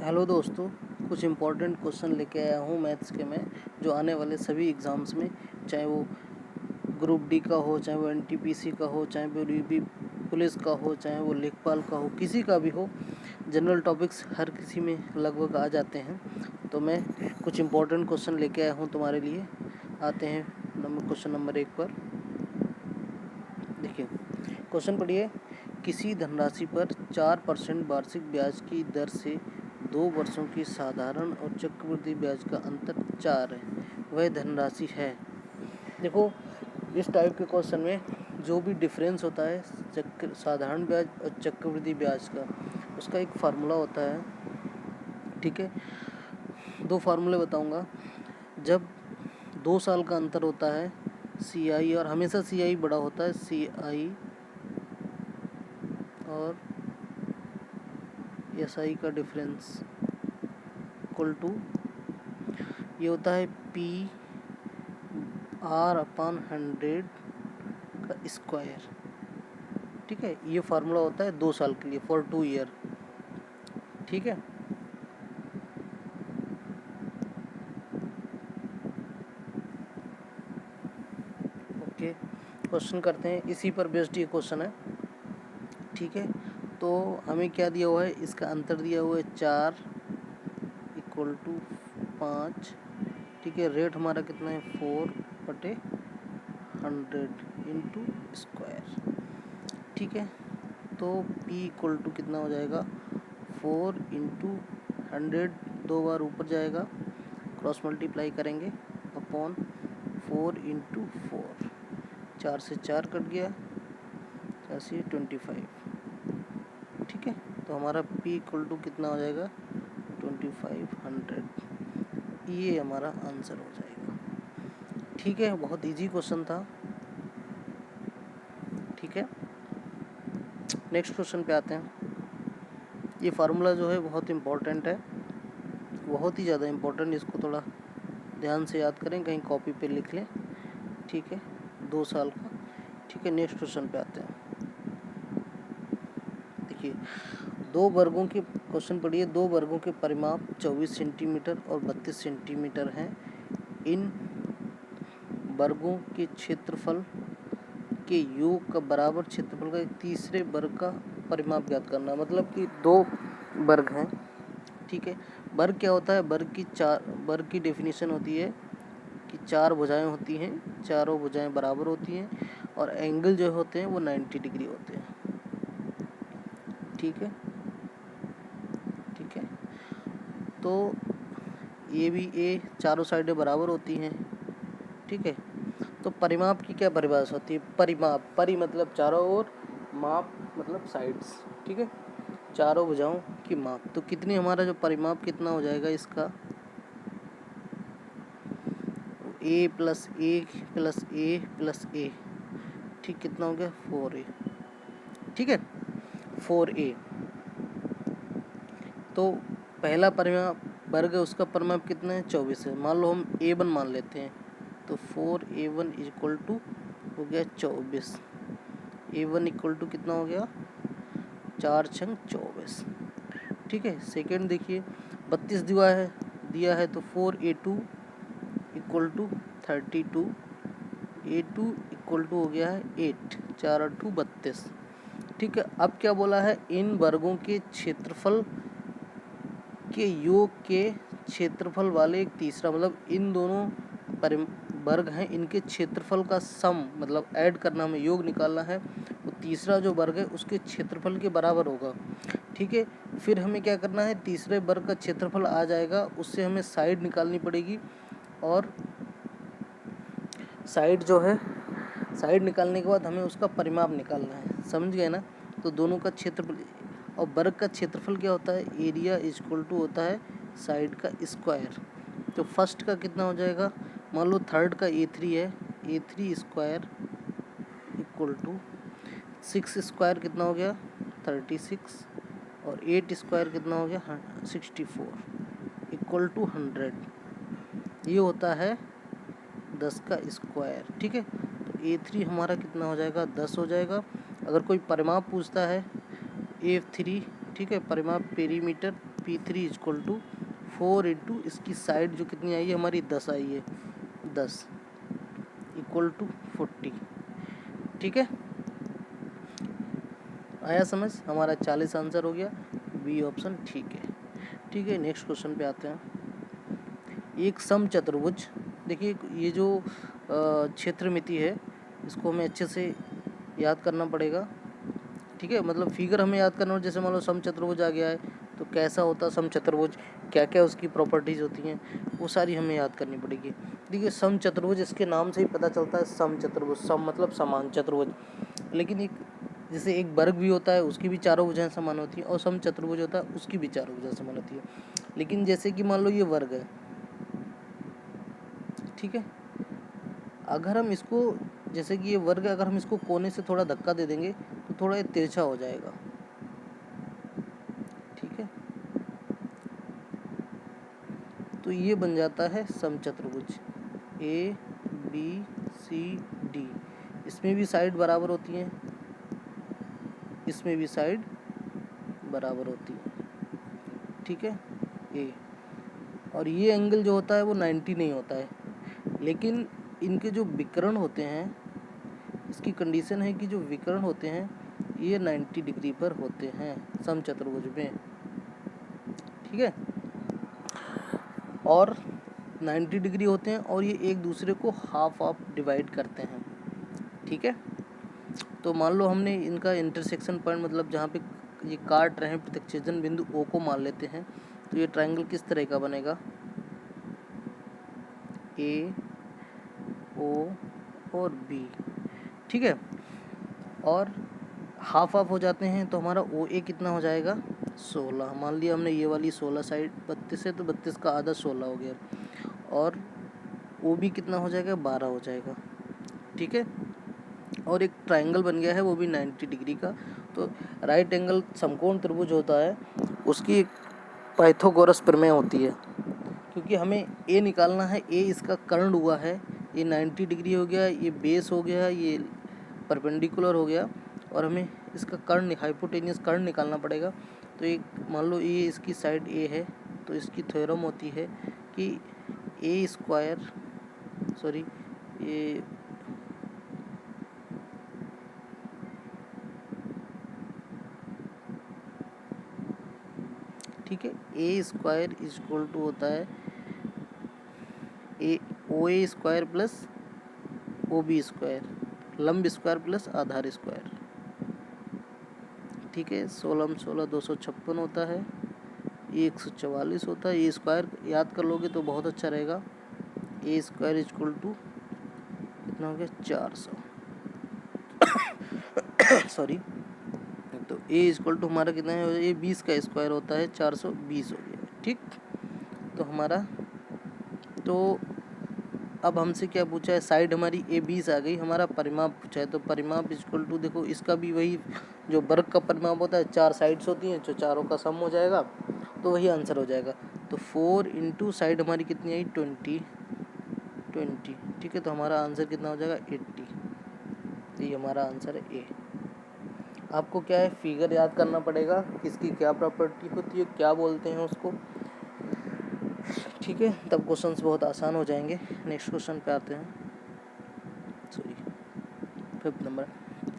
Hello दोस्तों, कुछ important question लेके आया हूँ मैथ्स के में, जो आने वाले सभी एग्ज़ाम्स में, चाहे वो ग्रुप डी का हो, चाहे वो एनटीपीसी का हो, चाहे वो यूपी पुलिस का हो, चाहे वो लेखपाल का हो, किसी का भी हो, जनरल टॉपिक्स हर किसी में लगभग आ जाते हैं। तो मैं कुछ इम्पोर्टेंट क्वेश्चन लेके आया हूँ तुम्हारे लिए। आते हैं क्वेश्चन नंबर 1 पर। देखिए, क्वेश्चन पढ़िए। किसी धनराशि पर 4% वार्षिक ब्याज की दर से 2 वर्षों की साधारण और चक्रवृद्धि ब्याज का अंतर 4 है, वह धनराशि है। देखो, इस टाइप के क्वेश्चन में जो भी डिफरेंस होता है साधारण ब्याज और चक्रवृद्धि ब्याज का, उसका एक फार्मूला होता है। ठीक है, 2 फार्मूले बताऊंगा। जब 2 साल का अंतर होता है, CI, और हमेशा CI बड़ा होता है, CI और SI का डिफरेंस इक्वल टू, ये होता है PR/100 का स्क्वायर। ठीक है, ये फार्मूला होता है 2 साल के लिए, फॉर 2 ईयर। ठीक है, ओके, क्वेश्चन करते हैं। इसी पर बेस्ड ये क्वेश्चन है। ठीक है, तो हमें क्या दिया हुआ है, इसका अंतर दिया हुआ है 4 इक्वल टू 5। ठीक है, रेट हमारा कितना है, 4/100 इंटू स्क्वायर। ठीक है, तो P इक्वल टू कितना हो जाएगा, 4 इंटू 100, 2 बार ऊपर जाएगा, क्रॉस मल्टीप्लाई करेंगे, अपॉन 4 इंटू 4, 4 से 4 कट गया, 4 से 25। ठीक है, तो हमारा P इक्वल टू कितना हो जाएगा, 2500। ये हमारा आंसर हो जाएगा। ठीक है, बहुत इजी क्वेश्चन था। ठीक है, नेक्स्ट क्वेश्चन पे आते हैं। ये फार्मूला जो है बहुत इम्पोर्टेंट है, बहुत ही ज़्यादा इम्पोर्टेंट। इसको थोड़ा ध्यान से याद करें, कहीं कॉपी पे लिख लें। ठीक है, 2 साल का। ठीक है, नेक्स्ट क्वेश्चन पे आते हैं। देखिए, 2 वर्गों के क्वेश्चन पढ़िए। 2 वर्गों के परिमाप 24 सेंटीमीटर और 32 सेंटीमीटर हैं। इन वर्गों के क्षेत्रफल के योग का बराबर क्षेत्रफल का एक तीसरे वर्ग का परिमाप ज्ञात करना। मतलब कि 2 वर्ग हैं। ठीक है, वर्ग क्या होता है, वर्ग की डेफिनेशन होती है कि 4 भुजाएं होती हैं, चारों भुजाएं बराबर होती हैं, और एंगल जो होते हैं वो 90 डिग्री होते हैं। ठीक है, ठीक है, तो ये भी ए चारों साइडें बराबर होती हैं। ठीक है, तो परिमाप की क्या परिभाषा होती है, परिमाप, परि मतलब चारों ओर, माप मतलब साइड्स। ठीक है, चारों भुजाओं की माप। तो कितनी, हमारा जो परिमाप कितना हो जाएगा इसका, A plus A plus A plus A. ठीक, कितना हो गया, 4A। ठीक है, 4A। तो पहला परिमाप वर्ग है, उसका परिमाप कितना है, 24 है। मान लो हम A1 मान लेते हैं, तो 4A1 इक्वल टू हो गया 24। A1 इक्वल टू कितना हो गया, 4 छंग 24। ठीक है, सेकेंड देखिए, 32 दिया है तो 4A2 equal to 32। A2 equal to हो गया है 8, 4 8 32। ठीक है, अब क्या बोला है, इन वर्गों के क्षेत्रफल के योग के क्षेत्रफल वाले एक तीसरा, मतलब इन दोनों वर्ग हैं, इनके क्षेत्रफल का सम, मतलब ऐड करना, हमें योग निकालना है, वो तीसरा जो वर्ग है उसके क्षेत्रफल के बराबर होगा। ठीक है, फिर हमें क्या करना है, तीसरे वर्ग का क्षेत्रफल आ जाएगा, उससे हमें साइड निकालनी पड़ेगी, और साइड जो है, साइड निकालने के बाद हमें उसका परिमाप निकालना है। समझ गए ना, तो दोनों का क्षेत्रफल, और वर्ग का क्षेत्रफल क्या होता है, एरिया इक्वल टू होता है साइड का स्क्वायर। तो फर्स्ट का कितना हो जाएगा, मान लो थर्ड का A3 है, A3 square equal to 6 square कितना हो गया, 36, और 8 स्क्वायर कितना हो गया, 64 इक्वल टू 100। ये होता है 10 का स्क्वायर। ठीक है, तो A3 हमारा कितना हो जाएगा, 10 हो जाएगा। अगर कोई परिमाप पूछता है A3 ठीक है। परिमाप perimeter P3 equal to 4 into इसकी साइड जो कितनी आई है हमारी 10 आई है, 10 इक्वल टू 40। ठीक है, आया समझ? हमारा 40 आंसर हो गया, बी ऑप्शन ठीक है। ठीक है, नेक्स्ट क्वेश्चन पे आते हैं। एक समचतुर्भुज, देखिए ये जो क्षेत्रमिति है इसको हमें अच्छे से याद करना पड़ेगा। ठीक है, मतलब फिगर हमें याद करना हो, जैसे मान लो समचतुर्भुज आ गया है तो कैसा होता है समचतुर्भुज, क्या क्या उसकी प्रॉपर्टीज होती हैं, वो सारी हमें याद करनी पड़ेगी। देखिए समचतुर्भुज इसके नाम से ही पता चलता है, समचतुर्भुज, सम मतलब समान चतुर्भुज। लेकिन एक जैसे एक वर्ग भी होता है उसकी भी चारों भुजाएं समान होती हैं, और समचतुर्भुज होता है उसकी भी चारों भुजाएं समान होती है। लेकिन जैसे कि मान लो ये वर्ग है, ठीक है, अगर हम इसको, जैसे कि ये वर्ग है, अगर हम इसको कोने से थोड़ा धक्का दे देंगे तो थोड़ा ये तिरछा हो जाएगा। ठीक है, तो ये बन जाता है समचतुर्भुज ए बी सी डी। इसमें भी साइड बराबर होती हैं, इसमें भी साइड बराबर होती है। ठीक है, ए, और ये एंगल जो होता है वो 90 नहीं होता है, लेकिन इनके जो विकर्ण होते हैं, इसकी कंडीशन है कि जो विकर्ण होते हैं ये 90 डिग्री पर होते हैं समचतुर्भुज में। ठीक है, और 90 डिग्री होते हैं और ये एक दूसरे को हाफ हाफ डिवाइड करते हैं। ठीक है, तो मान लो हमने इनका इंटरसेक्शन पॉइंट, मतलब जहाँ पे ये काट रहे हैं प्रतिच्छेदन बिंदु ओ को मान लेते हैं, तो ये ट्रायंगल किस तरह का बनेगा, ए ओ और बी। ठीक है, और हाफ हाफ हो जाते हैं तो हमारा ओ ए कितना हो जाएगा 16। मान लिया हमने ये वाली 16 साइड 32 है तो 32 का आधा 16 हो गया, और ओ बी कितना हो जाएगा 12 हो जाएगा। ठीक है, और एक ट्रायंगल बन गया है वो भी 90 डिग्री का। तो राइट एंगल समकोण त्रिभुज होता है, उसकी एक पाइथागोरस प्रमेय होती है, क्योंकि हमें ए निकालना है, ए इसका कर्ण हुआ है, ये 90 डिग्री हो गया, ये बेस हो गया, ये परपेंडिकुलर हो गया, और हमें इसका कर्ण हाइपोटेनियस कर्ण निकालना पड़ेगा। तो एक मान लो ये इसकी साइड ए है, तो इसकी थ्योरम होती है कि ए स्क्वायर, सॉरी ये ठीक है, A square is equal to होता है A O A square plus O B square, लंब स्क्वायर प्लस आधार स्क्वायर। ठीक है, 16 16 256 होता है, ये 144 होता है। ये स्क्वायर याद कर लोगे तो बहुत अच्छा रहेगा। ए स्क्वायर इज इक्वल टू कितना हो गया 400 सॉरी, तो ए इक्वल टू हमारा कितना है, ये 20 का स्क्वायर होता है, 420 हो गया। ठीक, तो हमारा, तो अब हमसे क्या पूछा है, साइड हमारी ए 20 आ गई, हमारा परिमाप पूछा है, तो परिमाप इक्वल टू, देखो इसका भी वही जो वर्ग का परिमाप होता है, 4 साइड्स होती हैं, जो चारों का सम हो जाएगा तो वही आंसर हो जाएगा। तो 4 इंटू साइड हमारी कितनी आई 20 20। ठीक है, तो हमारा आंसर कितना हो जाएगा 80। तो ये हमारा आंसर है ए। आपको क्या है, फिगर याद करना पड़ेगा, किसकी क्या प्रॉपर्टी होती है, क्या बोलते हैं उसको। ठीक है, तब क्वेश्चंस बहुत आसान हो जाएंगे। नेक्स्ट क्वेश्चन पे आते हैं, सॉरी 5th नंबर।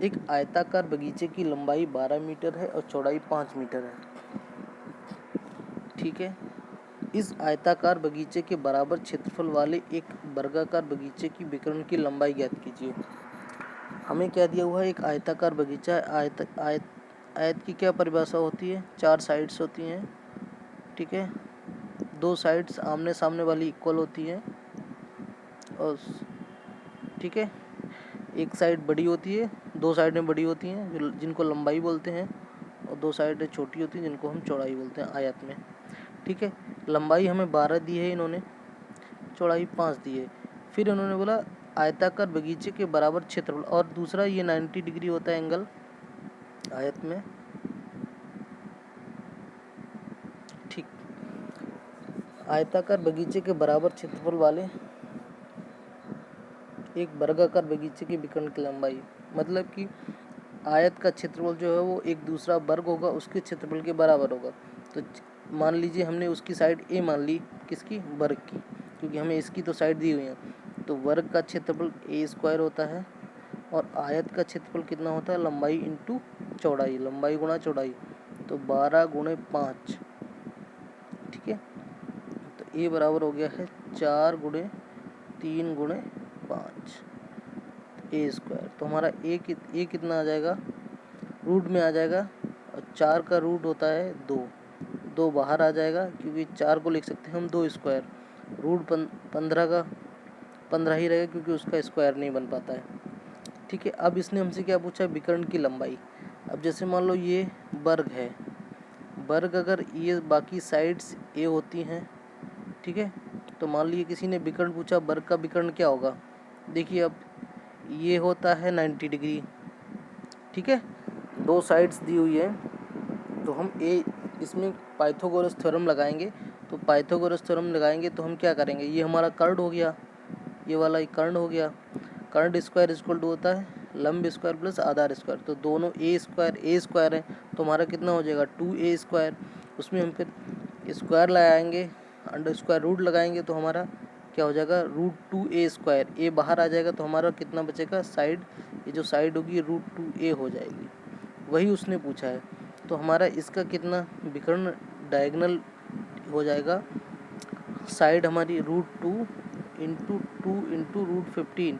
एक आयताकार बगीचे की लंबाई 12 मीटर है और चौड़ाई 5 मीटर है। ठीक है, इस आयताकार बगीचे के बराबर क्षेत्रफल वाले एक वर्गाकार बगीचे की विकर्ण की लंबाई ज्ञात कीजिए। हमें क्या दिया हुआ है, एक आयताकार बगीचा है। आयत की क्या परिभाषा होती है, 4 साइड्स होती हैं। ठीक है, 2 साइड्स आमने सामने वाली इक्वल होती हैं, और ठीक है, एक साइड बड़ी होती है, 2 साइडें बड़ी होती हैं जिनको लंबाई बोलते हैं, और 2 साइडें छोटी होती हैं जिनको हम चौड़ाई बोलते हैं आयत में। ठीक है, लंबाई हमें 12 दी है इन्होंने, चौड़ाई 5 दी है। फिर इन्होंने बोला आयताकार बगीचे के बराबर क्षेत्रफल, और दूसरा ये 90 डिग्री होता है एंगल आयत में। ठीक, आयताकार बगीचे के बराबर क्षेत्रफल वाले एक वर्गाकार बगीचे की विकर्ण की लंबाई, मतलब कि आयत का क्षेत्रफल जो है वो एक दूसरा वर्ग होगा उसके क्षेत्रफल के बराबर होगा। तो मान लीजिए हमने उसकी साइड ए मान ली, किसकी, वर्ग की, क्योंकि हमें इसकी तो साइड दी हुई है। तो वर्ग का क्षेत्रफल ए स्क्वायर होता है और आयत का क्षेत्रफल कितना होता है, लंबाई इंटू चौड़ाई, लंबाई गुणा चौड़ाई, तो 12 गुणे 5, ठीक है। तो ए बराबर हो गया है 4 गुणे 3 गुणे 5 ए स्क्वायर। तो हमारा ए कितना आ जाएगा, रूट में आ जाएगा, और 4 का रूट होता है 2, 2 बाहर आ जाएगा क्योंकि 4 को लिख सकते हैं हम 2 स्क्वायर, रूट 15 का 15 ही रहेगा क्योंकि उसका स्क्वायर नहीं बन पाता है, ठीक है। अब इसने हमसे क्या पूछा, विकर्ण की लंबाई। अब जैसे मान लो ये वर्ग है, वर्ग अगर ये बाकी साइड्स ए होती हैं, ठीक है, तो मान लीजिए किसी ने विकर्ण पूछा, वर्ग का विकर्ण क्या होगा, देखिए अब ये होता है 90 डिग्री, ठीक है, 2 साइड्स दी हुई है, तो हम इसमें पाइथागोरस थ्योरम लगाएंगे। तो पाइथागोरस थ्योरम लगाएंगे तो हम क्या करेंगे, ये हमारा कर्ण हो गया, ये वाला एक कर्ण हो गया, कर्ण स्क्वायर इक्वल टू होता है लंब स्क्वायर प्लस आधार स्क्वायर, तो दोनों ए स्क्वायर है, तो हमारा कितना हो जाएगा 2a स्क्वायर, उसमें हम फिर स्क्वायर लगाएंगे, अंडर स्क्वायर रूट लगाएंगे, तो हमारा क्या हो जाएगा √2a स्क्वायर, ए बाहर आ जाएगा, तो हमारा कितना बचेगा साइड, ये जो साइड होगी √2a हो जाएगी, वही उसने पूछा है। तो हमारा इसका कितना विकर्ण डायगोनल हो जाएगा, साइड हमारी √2 इंटू 2 इंटू √15,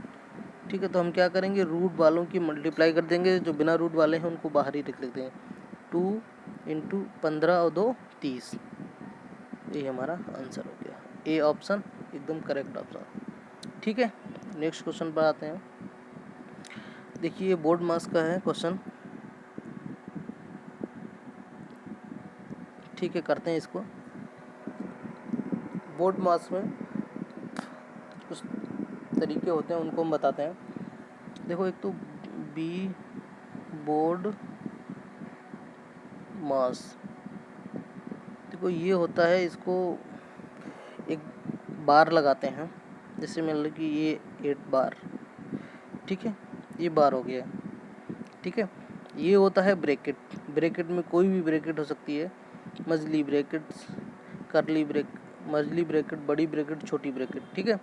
ठीक है। तो हम क्या करेंगे, रूट वालों की मल्टीप्लाई कर देंगे, जो बिना रूट वाले हैं उनको बाहर ही रख लेते हैं, 2 इंटू 15 और 2 30, ये हमारा आंसर हो गया, ए ऑप्शन एकदम करेक्ट ऑप्शन, ठीक है। नेक्स्ट क्वेश्चन पर आते हैं। देखिए ये बोर्ड मास का है क्वेश्चन, ठीक है, करते हैं इसको। बोर्ड मास में कुछ तरीके होते हैं, उनको हम बताते हैं। देखो एक तो बी बोर्ड मास, देखो ये होता है, इसको एक बार लगाते हैं, जैसे मान लो कि ये 8 बार, ठीक है, ये बार हो गया, ठीक है। ये होता है ब्रैकेट, ब्रैकेट में कोई भी ब्रैकेट हो सकती है, मजली ब्रैकेट, करली मजली ब्रैकेट, बड़ी ब्रैकेट, छोटी ब्रैकेट, ठीक है।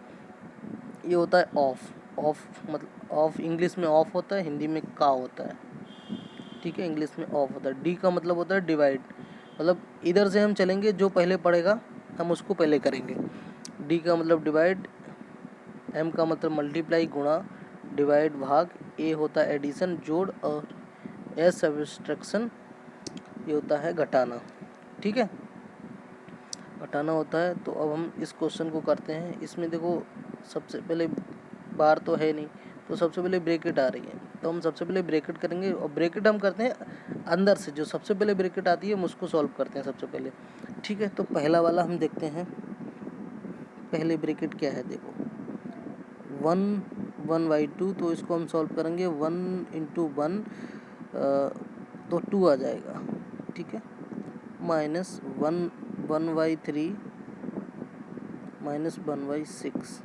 ये होता है ऑफ मतलब ऑफ इंग्लिश में ऑफ होता है, हिंदी में का होता है, ठीक है, इंग्लिश में ऑफ होता है। डी का मतलब होता है डिवाइड, मतलब इधर से हम चलेंगे, जो पहले पड़ेगा हम उसको पहले करेंगे। डी का मतलब डिवाइड, एम का मतलब मल्टीप्लाई गुणा, डिवाइड भाग, ए होता है एडिशन जोड़, और एस सब्ट्रैक्शन, ये होता है घटाना, ठीक है, घटाना होता है। तो अब हम इस क्वेश्चन को करते हैं। इसमें देखो सबसे पहले बार तो है नहीं, तो सबसे पहले ब्रैकेट आ रही है, तो हम सबसे पहले ब्रैकेट करेंगे, और ब्रैकेट हम करते हैं अंदर से, जो सबसे पहले ब्रैकेट आती है हम उसको सॉल्व करते हैं सबसे पहले, ठीक है। तो पहला वाला हम देखते हैं, पहले ब्रैकेट क्या है, देखो 1/2, तो इसको हम सॉल्व करेंगे 1 इंटू 1, तो 2 आ जाएगा, ठीक है, माइनस 1/3 माइनस 1/6,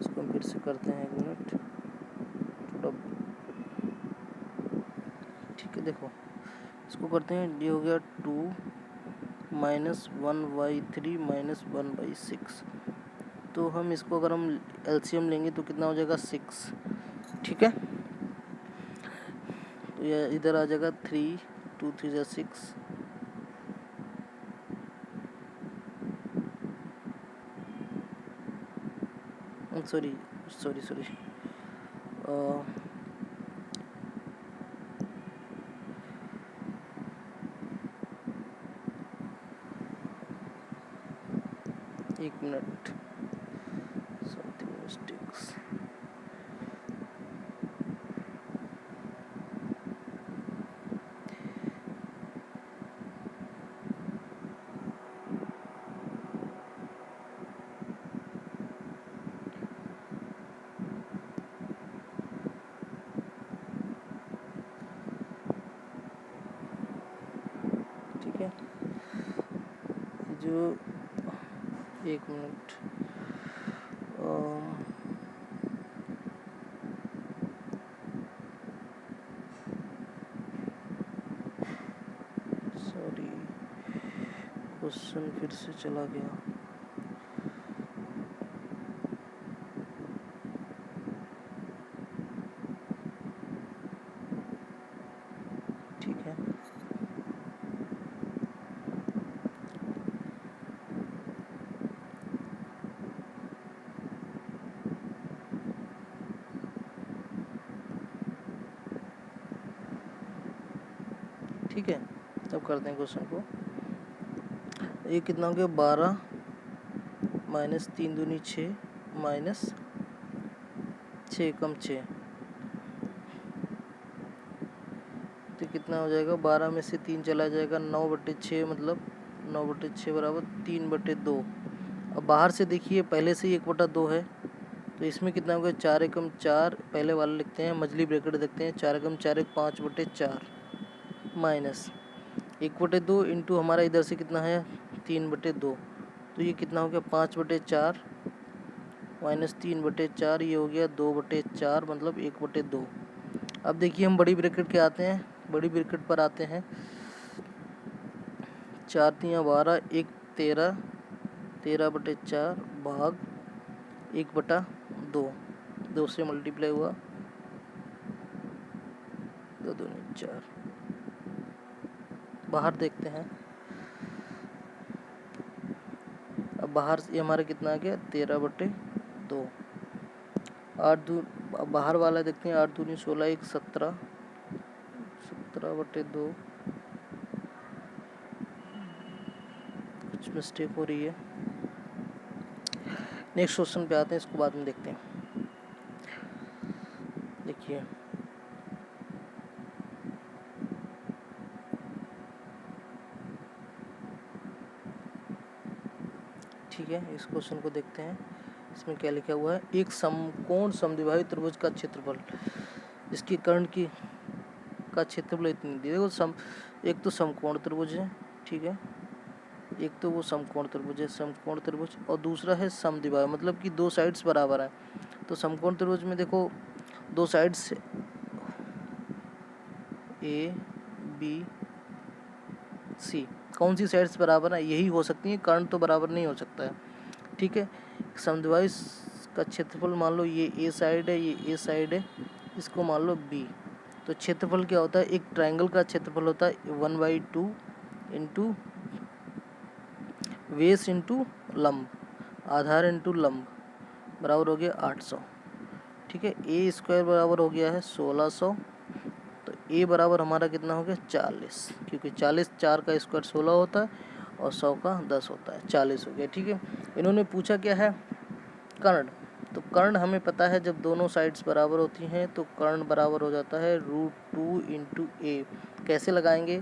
इसको हम फिर से करते हैं, 1 मिनट थोड़ा, ठीक है। देखो इसको करते हैं, ये हो गया 2 माइनस 1/3 माइनस 1/6, तो हम इसको अगर हम एलसीएम लेंगे तो कितना हो जाएगा 6, ठीक है। तो ये इधर आ जाएगा 3, 2 3 जा 6, सॉरी सॉरी सॉरी, एक मिनट, समथिंग मिस्टेक्स, ठीक है। जो एक मिनट, सॉरी क्वेश्चन फिर से चला गया। ठीक है, ठीक है, अब करते हैं क्वेश्चन को। ये कितना हो गया, 12 माइनस 3 दूनी 6 माइनस 6 कम 6, तो कितना हो जाएगा, 12 में से 3 चला जाएगा, 9/6 मतलब 9/6 बराबर 3/2। अब बाहर से देखिए पहले से ही 1/2 है, तो इसमें कितना हो गया, 4 एकम 4, पहले वाला लिखते हैं, मछली ब्रैकेट देखते हैं, 4 एकम 4 एक 5/4 माइनस 1/2 इंटू हमारा इधर से कितना है 3/2, तो ये कितना हो गया 5/4 माइनस 3/4, ये हो गया 2/4 मतलब 1/2। अब देखिए हम बड़ी ब्रैकेट के आते हैं, बड़ी ब्रैकेट पर आते हैं, 4 3 12 1 13, 13/4 भाग 1/2, 2 से मल्टीप्लाई हुआ, 2 दूनी 4। बाहर देखते हैं, अब बाहर ये हमारा कितना आ गया 13/2, 8 दू, बाहर वाला देखते हैं, 8 दूनी 16 1 17, 17/2, कुछ मिस्टेक हो रही है। नेक्स्ट क्वेश्चन पे आते हैं, इसको बाद में देखते हैं। देखिए ठीक है, इस क्वेश्चन को देखते हैं, इसमें क्या लिखा हुआ है, एक समकोण समद्विबाहु त्रिभुज का क्षेत्रफल, इसकी कर्ण की का क्षेत्रफल इतनी दी। देखो एक तो समकोण त्रिभुज है, ठीक है, एक तो वो समकोण त्रिभुज है, समकोण त्रिभुज, और दूसरा है समद्विबाहु मतलब कि 2 साइड्स बराबर हैं। तो समकोण त्रिभुज में देखो 2 साइड्स ए बी सी, कौन सी साइड्स बराबर है, यही हो सकती है, कर्ण तो बराबर नहीं हो सकता है, ठीक है। समद्विबाहु का क्षेत्रफल मान लो ये ए साइड है, ये ए साइड है, इसको मान लो बी, तो क्षेत्रफल क्या होता है, एक ट्रायंगल का क्षेत्रफल होता है 1/2 इंटू बेस इंटू लंब, आधार इंटू लंब, बराबर हो गया 800, ठीक है। ए स्क्वायर बराबर हो गया है 1600, तो ए बराबर हमारा कितना हो गया 40, क्योंकि 40 4 का स्क्वायर 16 होता है और 100 का 10 होता है, 40 हो गया, ठीक है। इन्होंने पूछा क्या है, कर्ण, तो कर्ण हमें पता है जब दोनों साइड्स बराबर होती हैं तो कर्ण बराबर हो जाता है √2 इंटू ए। कैसे लगाएंगे,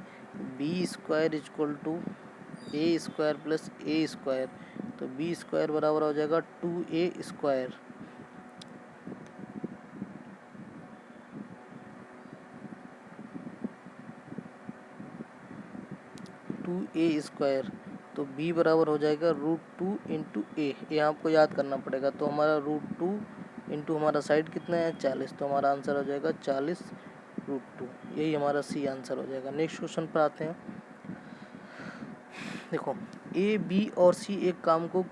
B square equal to A square plus A square, तो बी स्क्वायर बराबर हो जाएगा 2a स्क्वायर, तो b बराबर हो जाएगा √2 इंटू ए, ये आपको याद करना पड़ेगा। तो हमारा √2 इंटू हमारा साइड कितना है 40, तो हमारा आंसर हो जाएगा 40√2, यही हमारा सी आंसर हो जाएगा। नेक्स्ट क्वेश्चन पर आते हैं। देखो ए बी और सी एक काम को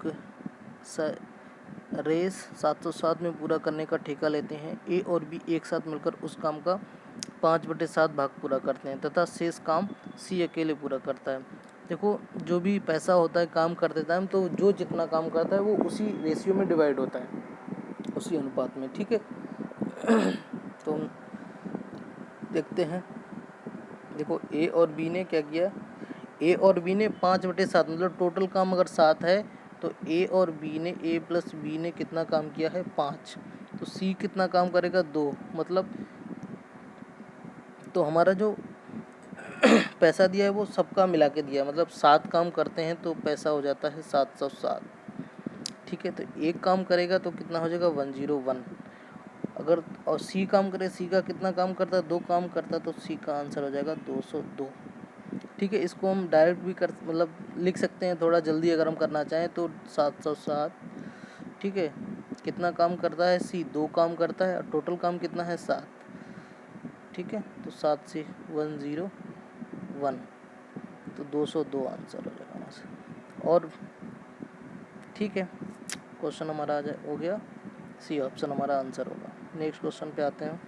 रेस 707 में पूरा करने का ठेका लेते हैं। ए और बी एक साथ मिलकर उस काम का 5/7 भाग पूरा करते हैं तथा शेष काम सी अकेले पूरा करता है। देखो जो भी पैसा होता है काम कर देता है, तो जो जितना काम करता है वो उसी रेशियो में डिवाइड होता है, उसी अनुपात में, ठीक है। तो हम देखते हैं, देखो ए और बी ने क्या किया, ए और बी ने 5/7 मतलब टोटल काम अगर 7 है तो ए और बी ने, ए प्लस बी ने कितना काम किया है 5, तो सी कितना काम करेगा 2, मतलब तो हमारा जो पैसा दिया है वो सबका मिला के दिया है, मतलब 7 काम करते हैं तो पैसा हो जाता है 707, ठीक है। तो एक काम करेगा तो कितना हो जाएगा 101, अगर और सी काम करे, सी का कितना काम करता है 2 काम करता है, तो सी का आंसर हो जाएगा 202, ठीक है, इसको हम डायरेक्ट भी कर मतलब लिख सकते हैं, थोड़ा जल्दी अगर हम करना चाहें तो 707। ठीक है, कितना काम करता है सी, 2 काम करता है और टोटल काम कितना है 7। ठीक है, तो 7 से 101, तो 202 आंसर हो जाएगा वहाँ से। और ठीक है, क्वेश्चन हमारा हो गया, सी ऑप्शन हमारा आंसर होगा। नेक्स्ट क्वेश्चन पे आते हैं।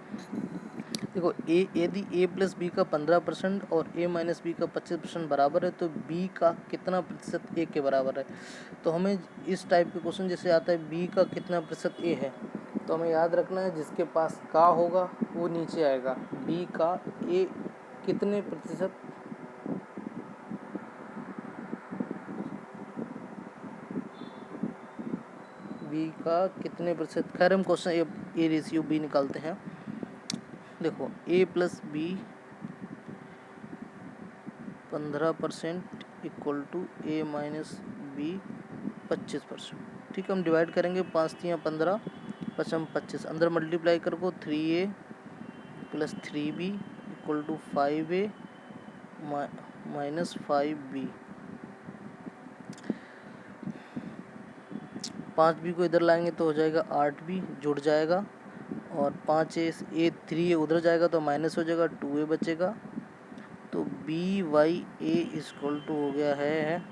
देखो, ए यदि ए प्लस बी का 15% और ए माइनस बी का 25% बराबर है तो बी का कितना प्रतिशत ए के बराबर है। तो हमें इस टाइप के क्वेश्चन जैसे आता है बी का कितना प्रतिशत ए है, तो हमें याद रखना है जिसके पास का होगा वो नीचे आएगा। बी का ए कितने प्रतिशत, बी का कितने प्रतिशत, खैर हम क्वेश्चन ए रेशियो बी निकालते हैं। देखो, A plus B 15% equal to A minus B 25%। ठीक है, हम डिवाइड करेंगे, 5 3 15, 5 25, अंदर मल्टीप्लाई करो 3a plus 3b equal to 5a minus 5b। 5b को इधर लाएंगे तो हो जाएगा 8b जुड़ जाएगा, और 3a उधर जाएगा तो माइनस हो जाएगा, 2a बचेगा। तो B Y A equal to हो गया है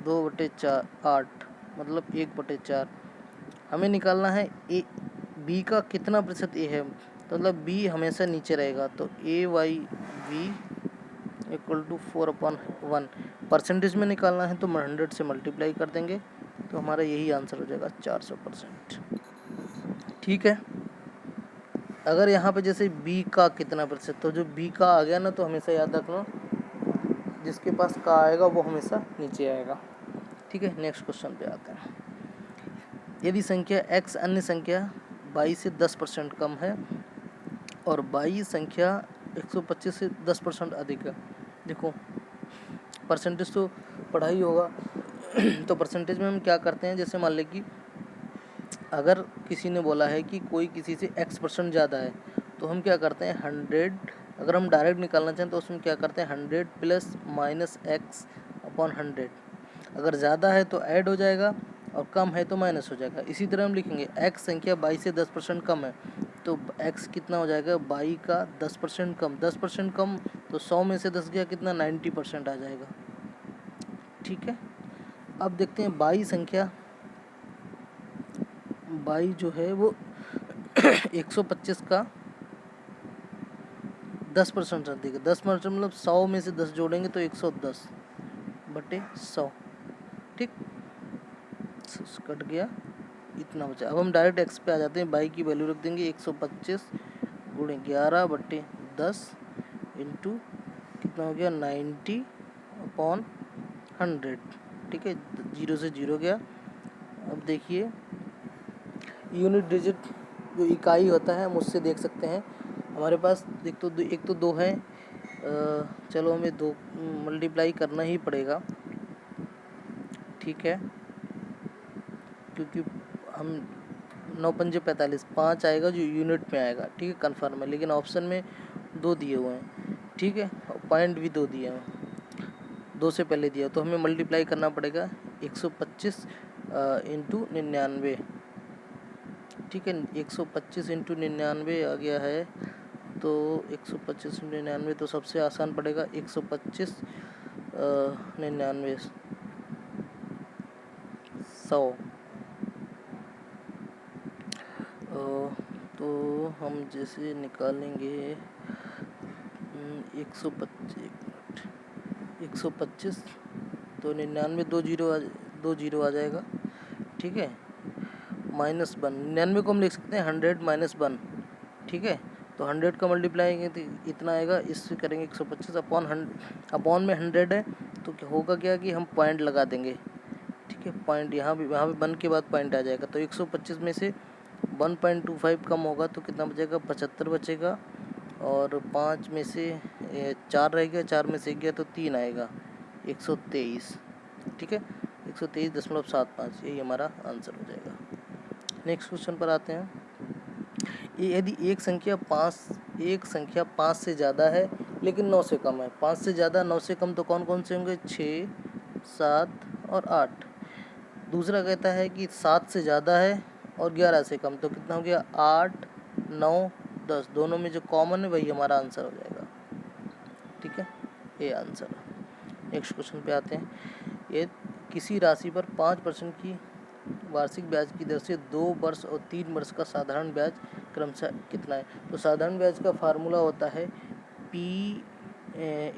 2/4, 8 मतलब 1/4। हमें निकालना है ए बी का कितना प्रतिशत ए है, तो मतलब बी हमेशा नीचे रहेगा। तो A by B equal to 4/1। Percentage में निकालना है तो 100 से मल्टीप्लाई कर देंगे, तो हमारा यही आंसर हो जाएगा 400%। ठीक है, अगर यहाँ पे जैसे बी का कितना प्रतिशत, तो जो बी का आ गया ना, तो हमेशा याद रखना जिसके पास का आएगा वो हमेशा नीचे आएगा। ठीक है, नेक्स्ट क्वेश्चन पे आते हैं। यदि संख्या x अन्य संख्या y से 10% कम है और y संख्या 125 से 10% अधिक है। देखो, परसेंटेज तो पढ़ा ही होगा तो परसेंटेज में हम क्या करते हैं, जैसे मान लें कि अगर किसी ने बोला है कि कोई किसी से x% ज़्यादा है, तो हम क्या करते हैं 100, अगर हम डायरेक्ट निकालना चाहें तो उसमें क्या करते हैं 100 प्लस माइनस x अपॉन 100। अगर ज़्यादा है तो ऐड हो जाएगा और कम है तो माइनस हो जाएगा। इसी तरह हम लिखेंगे x संख्या y से 10% कम है, तो x कितना हो जाएगा y का 10% कम। 10% कम तो 100 में से 10 गया कितना, 90% आ जाएगा। ठीक है, अब देखते हैं y संख्या, y जो है वो 125 का 10% अधिक है। 10% मतलब 100 में से 10 जोड़ेंगे तो 110/100। ठीक, कट गया, इतना बचा। अब हम डायरेक्ट x पे आ जाते हैं, y की वैल्यू रख देंगे 125 गुणे 11/10 इंटू कितना हो गया 90/100। ठीक है, 0 से 0 गया। अब देखिए यूनिट डिजिट जो इकाई होता है हम उससे देख सकते हैं। हमारे पास एक तो 2 है, चलो हमें 2 मल्टीप्लाई करना ही पड़ेगा। ठीक है, क्योंकि हम 9 पंजे 45, 5 आएगा जो यूनिट में आएगा। ठीक है, कन्फर्म है, लेकिन ऑप्शन में 2 दिए हुए हैं। ठीक है, पॉइंट भी 2 दिए हैं, 2 से पहले दिया, तो हमें मल्टीप्लाई करना पड़ेगा 125 इंटू 99। ठीक है, 125 इंटू 99 आ गया है, तो 125 इंटू 99 तो सबसे आसान पड़ेगा 125 99 100। तो हम जैसे निकालेंगे 125 तो 99 दो जीरो आ जाएगा। ठीक है, -1, 99 को हम लिख सकते हैं 100 - 1। ठीक है, तो 100 का मल्टीप्लाई तो इतना आएगा, इससे करेंगे 125 अपॉन में 100 है, तो क्या होगा क्या कि हम पॉइंट लगा देंगे। ठीक है, पॉइंट यहाँ पे 1 के बाद पॉइंट आ जाएगा, तो 125 में से 1.25 कम होगा तो कितना बचेगा, 75 बचेगा। और 5 में से 4 रह गया, 4 में से 1 गया तो 3 आएगा, 123। ठीक है, 123.75, यही हमारा आंसर हो जाएगा। नेक्स्ट क्वेश्चन पर आते हैं। यदि एक संख्या 5 एक संख्या 5 से ज़्यादा है लेकिन 9 से कम है। 5 से ज़्यादा 9 से कम तो कौन कौन से होंगे? 6, 7 और 8। दूसरा कहता है कि 7 से ज़्यादा है और 11 से कम, तो कितना हो गया? 8, 9, 10। दोनों में जो कॉमन है वही हमारा आंसर हो जाएगा। ठीक है, ये आंसर है। नेक्स्ट क्वेश्चन पे आते हैं। ये किसी राशि पर 5% की वार्षिक ब्याज की दर से 2 वर्ष और 3 वर्ष का साधारण ब्याज क्रमशः कितना है? तो साधारण ब्याज का फार्मूला होता है P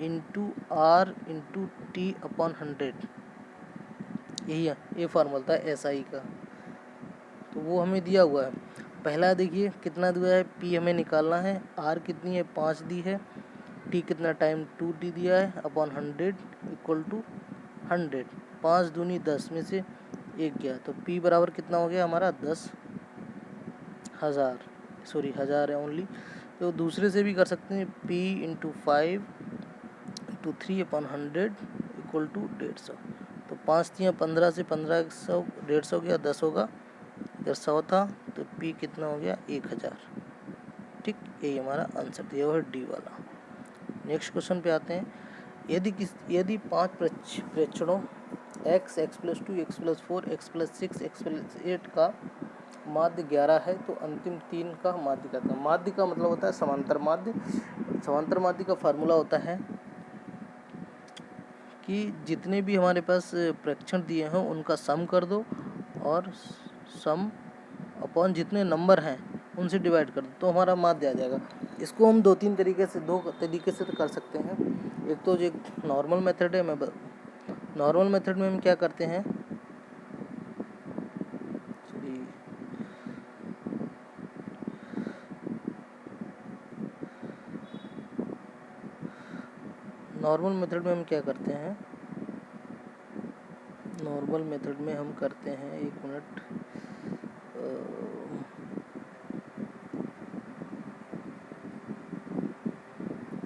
into R into T upon 100। यही है, ये फार्मूला था SI का। तो वो हमें दिया हुआ है। पहला देखिए कितना दिया है, P हमें निकालना है, R कितनी है? 5 दी है, T कितना टाइम 2T दिया है, अपॉन 100 इक्वल टू 100। 5 दूनी 10 में से 1 गया, तो P बराबर कितना हो गया हमारा? 10,000। सॉरी 1000 है ओनली। तो दूसरे से भी कर सकते हैं, P into 5 into 3 upon 100 equal to 150। तो 5 दिया 15 से 1500 150 गया, 10 होगा, इधर 100 था, तो P कितना हो गया? 1000। ठीक, यही हमारा आंसर दिया हुआ है डी वाला। नेक्स्ट क्वेश्चन पे आते हैं। यदि 5 प्रेक्षणों x, x+2, x+4, x+6, x+8 का माध्य 11 है तो अंतिम 3 का माध्य क्या था? माध्य का मतलब होता है समांतर माध्य। समांतर माध्य का फार्मूला होता है कि जितने भी हमारे पास प्रेक्षण दिए हैं उनका सम कर दो और सम अपॉन जितने नंबर हैं उनसे डिवाइड कर दो, तो हमारा माध्य आ जाएगा। इसको हम दो तरीके से तो कर सकते हैं। एक तो जो नॉर्मल मेथड है, नॉर्मल मेथड में हम क्या करते हैं, नॉर्मल मेथड में हम क्या करते हैं, नॉर्मल मेथड में हम करते हैं, एक मिनट,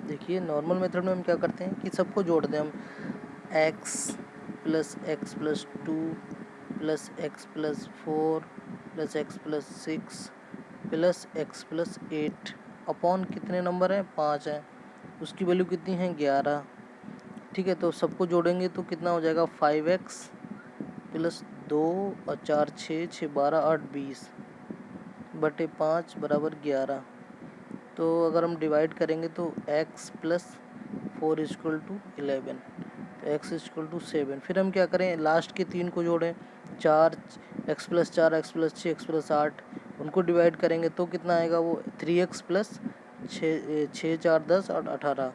देखिए नॉर्मल मेथड में हम क्या करते हैं कि सबको जोड़ दें हम, x plus x plus 2 plus x plus 4 plus x plus 6 plus x plus 8 upon कितने नंबर हैं? 5 हैं, उसकी वैल्यू कितनी है? 11। ठीक है, तो सबको जोड़ेंगे तो कितना हो जाएगा? 5x प्लस 2 और 4 6, 6 12 8 20 बटे 5 बराबर 11। तो अगर हम डिवाइड करेंगे तो x प्लस 4 इक्वल टू 11, तो x इक्वल टू 7। फिर हम क्या करें, लास्ट के 3 को जोड़ें, 4 x plus 4 x plus 6 x plus 8, उनको डिवाइड करेंगे तो कितना आएगा? वो 3x प्लस 6 4 10 और 18,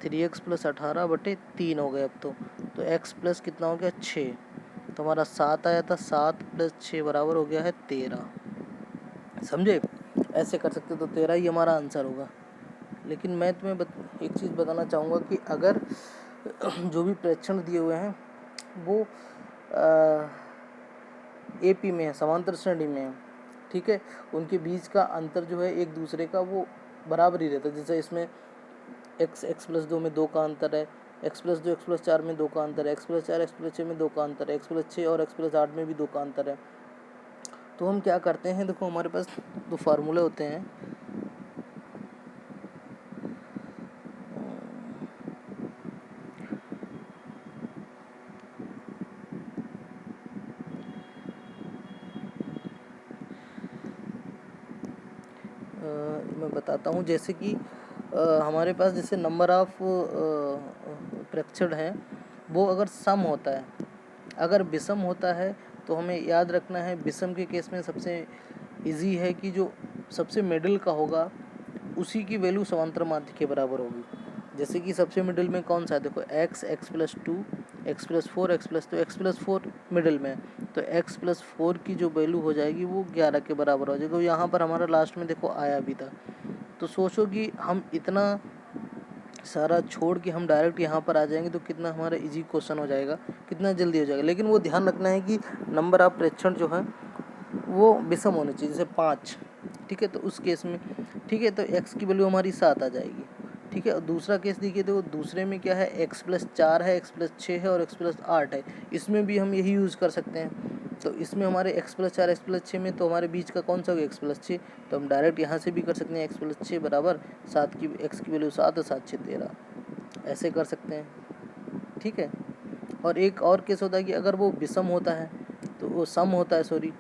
3x प्लस 18 बटे 3 हो गए अब तो x प्लस कितना हो गया? 6। तो हमारा 7 आया था, 7 प्लस 6 बराबर हो गया है 13। समझे? ऐसे कर सकते, तो 13 ही हमारा आंसर होगा। लेकिन मैं तुम्हें एक चीज़ बताना चाहूँगा कि अगर जो भी प्रेक्षण दिए हुए हैं वो AP में है, समांतर श्रेणी में है, ठीक है, उनके बीच का अंतर जो है एक दूसरे का वो बराबर ही रहता है। जैसे इसमें x प्लस 2 में 2 का अंतर है, x प्लस 2 x प्लस 4 में 2 का अंतर है, x प्लस 4 x प्लस 6 में 2 का अंतर है, x प्लस 6 और x प्लस 8 में भी 2 का अंतर है। तो हम क्या करते हैं, देखो हमारे पास दो फार्मूले होते हैं, मैं बताता हूँ। जैसे कि हमारे पास जैसे नंबर ऑफ प्रेक्षण हैं, वो अगर सम होता है, अगर विषम होता है तो हमें याद रखना है, विषम के केस में सबसे इजी है कि जो सबसे मिडिल का होगा उसी की वैल्यू समांतर माध्य के बराबर होगी। जैसे कि सबसे मिडिल में कौन सा है, देखो x, x plus 2, x plus 4, x plus, तो x प्लस 4 मिडिल में, तो x प्लस 4 की जो वैल्यू हो जाएगी वो 11 के बराबर हो जाएगी। तो यहाँ पर हमारा लास्ट में देखो आया भी था। तो सोचो कि हम इतना सारा छोड़ के हम डायरेक्ट यहाँ पर आ जाएंगे तो कितना हमारा इजी क्वेश्चन हो जाएगा, कितना जल्दी हो जाएगा। लेकिन वो ध्यान रखना है कि नंबर ऑफ प्रेक्षण जो है वो विषम होने चाहिए, जैसे 5, ठीक है, तो उस केस में ठीक है, तो x की वैल्यू हमारी 7 आ जाएगी। ठीक है, और दूसरा केस देखिए, तो दूसरे में क्या है, x प्लस 4 है, x प्लस 6 है और x प्लस 8 है। इसमें भी हम यही यूज़ कर सकते हैं, तो इसमें हमारे x+4 x+6 में तो हमारे बीच का कौन सा होगा x+6, तो हम डायरेक्ट यहाँ से भी कर सकते हैं x+6 बराबर 7 की x की वैल्यू 7 है, 7 6 13, ऐसे कर सकते हैं, ठीक है। और एक और केस होता है कि अगर वो विषम होता है तो वो सम होता है, सॉरी,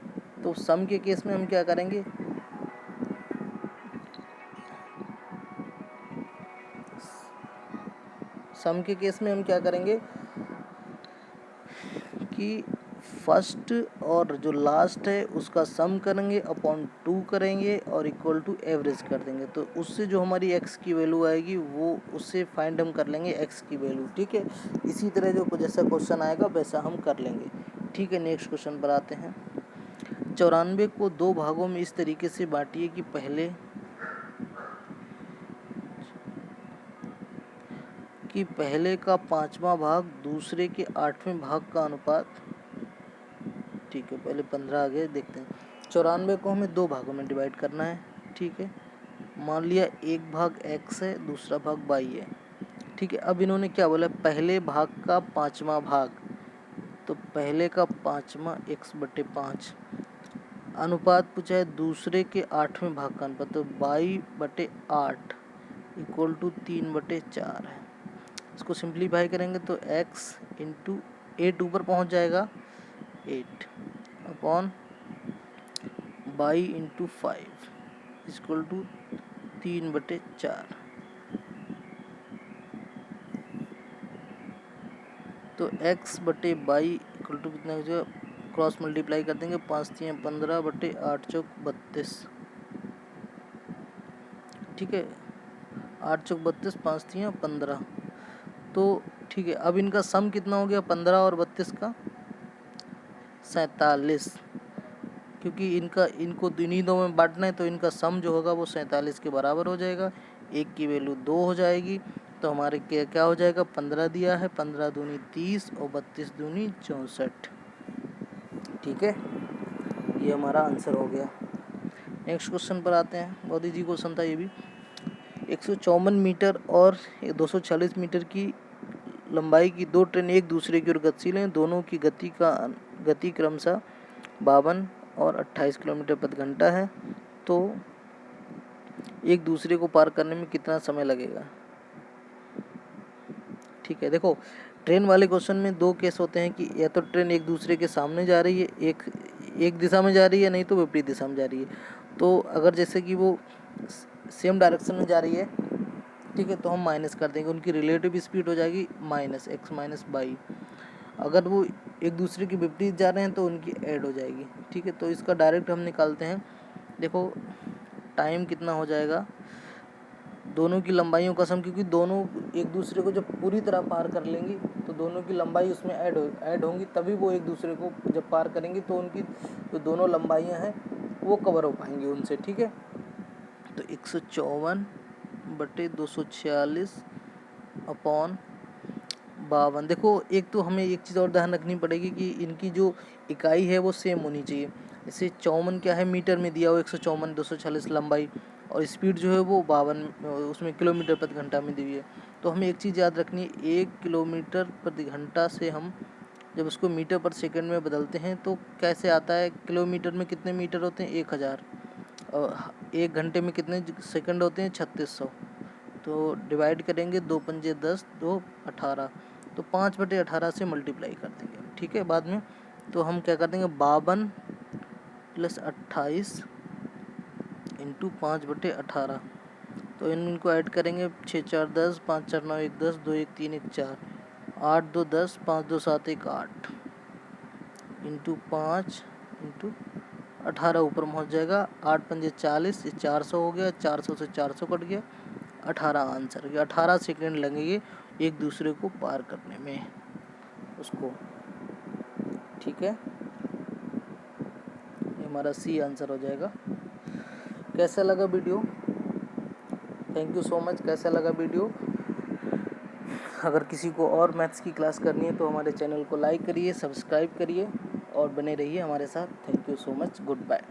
तो सम के केस में हम क्या करेंगे, सम के केस में हम क्या करेंगे कि फर्स्ट और जो लास्ट है उसका सम करेंगे अपॉन 2 करेंगे और इक्वल टू एवरेज कर देंगे, तो उससे जो हमारी x की वैल्यू आएगी वो उससे फाइंड हम कर लेंगे x की वैल्यू, ठीक है। इसी तरह जो जैसा क्वेश्चन आएगा वैसा हम कर लेंगे, ठीक है। नेक्स्ट क्वेश्चन पर आते हैं। 94 को 2 भागों में इस तरीके से बांटिए कि पहले का 5वां भाग दूसरे के 8वें भाग का अनुपात, ठीक है। पहले 15 आगे देखते हैं। 94 को हमें 2 भागों में डिवाइड करना है, ठीक है। मान लिया एक भाग x है, दूसरा भाग y है, ठीक है। अब इन्होंने क्या बोला, पहले भाग का 5वां भाग, तो पहले का 5वां x/5 अनुपात पूछा है दूसरे के 8वें भाग का अनुपात, तो y/8 इक्वल टू 3/4 है। इसको सिंप्लीफाई करेंगे तो x इंटू 8 ऊपर पहुंच जाएगा 8 upon y into 5 equal to 3/4। तो x/y इक्वल टू कितना हो जाएगा, क्रॉस मल्टीप्लाई कर देंगे, 5 3 15/8 चौक 32, ठीक है। 8 चौक 32, 5 3 15, तो ठीक है। अब इनका सम कितना हो गया, 15 और 32 का 47, क्योंकि इनको इन्हीं दो में बांटना है, तो इनका सम जो होगा वो 47 के बराबर हो जाएगा। एक की वैल्यू 2 हो जाएगी, तो हमारे क्या हो जाएगा, 15 दिया है, 15 दूनी 30 और 32 दूनी 64, ठीक है। ये हमारा आंसर हो गया। नेक्स्ट क्वेश्चन पर आते हैं, बहुत इजी क्वेश्चन था ये भी। 154 मीटर और 240 मीटर की लंबाई की 2 ट्रेन एक दूसरे की ओर गतिशील हैं, दोनों की गति क्रमशः 52 और 28 किलोमीटर प्रति घंटा है, तो एक दूसरे को पार करने में कितना समय लगेगा, ठीक है। देखो, ट्रेन वाले क्वेश्चन में 2 केस होते हैं कि या तो ट्रेन एक दूसरे के सामने जा रही है, एक दिशा में जा रही है, नहीं तो विपरीत दिशा में जा रही है। तो अगर जैसे कि वो सेम डायरेक्शन में जा रही है, ठीक है, तो हम माइनस कर देंगे, उनकी रिलेटिव स्पीड हो जाएगी -x - y। अगर वो एक दूसरे के विपरीत जा रहे हैं तो उनकी ऐड हो जाएगी, ठीक है। तो इसका डायरेक्ट हम निकालते हैं। देखो टाइम कितना हो जाएगा, दोनों की लंबाइयों का सम, क्योंकि दोनों एक दूसरे को जब पूरी तरह पार कर लेंगी तो दोनों की लंबाई उसमें ऐड होंगी, तभी वो एक दूसरे को जब पार करेंगी तो उनकी जो दोनों लंबाइयां हैं वो कवर हो पाएंगी उनसे, ठीक है। तो 154/246 अपॉन 52। देखो, एक तो हमें एक चीज़ और ध्यान रखनी पड़ेगी कि इनकी जो इकाई है वो सेम होनी चाहिए। जैसे 54 क्या है, मीटर में दिया हो, 154 246 लंबाई, और स्पीड जो है वो 52 उसमें किलोमीटर प्रति घंटा में दी हुई है। तो हमें एक चीज़ याद रखनी है, 1 किलोमीटर प्रति घंटा से हम जब उसको मीटर पर सेकंड में बदलते हैं तो कैसे आता है, किलोमीटर में कितने मीटर होते हैं, 1000, और 1 घंटे में कितने सेकंड होते हैं, 3600। तो डिवाइड करेंगे, 2 पंजे 10, 2 18, तो 5/18 से मल्टीप्लाई कर देंगे, ठीक है। बाद में तो हम क्या कर देंगे, 52 + 28 इंटू 5/18, तो इनको ऐड करेंगे, 6 4 10, 5 4 9 1 10, 2 1 3 1 4, 8 2 10, 5 2 7 1 8 इंटू 5 इंटू 18 ऊपर पहुंच जाएगा, 8 पंजे 40, 400 हो गया, 400 से 400 कट गया, 18 आंसर गया। 18 सेकेंड लगेंगे एक दूसरे को पार करने में उसको, ठीक है। ये हमारा सी आंसर हो जाएगा। कैसा लगा video, thank you so much. कैसा लगा वीडियो, अगर किसी को और मैथ्स की क्लास करनी है तो हमारे चैनल को लाइक करिए, सब्सक्राइब करिए और बने रहिए हमारे साथ। Thank you so much, good bye.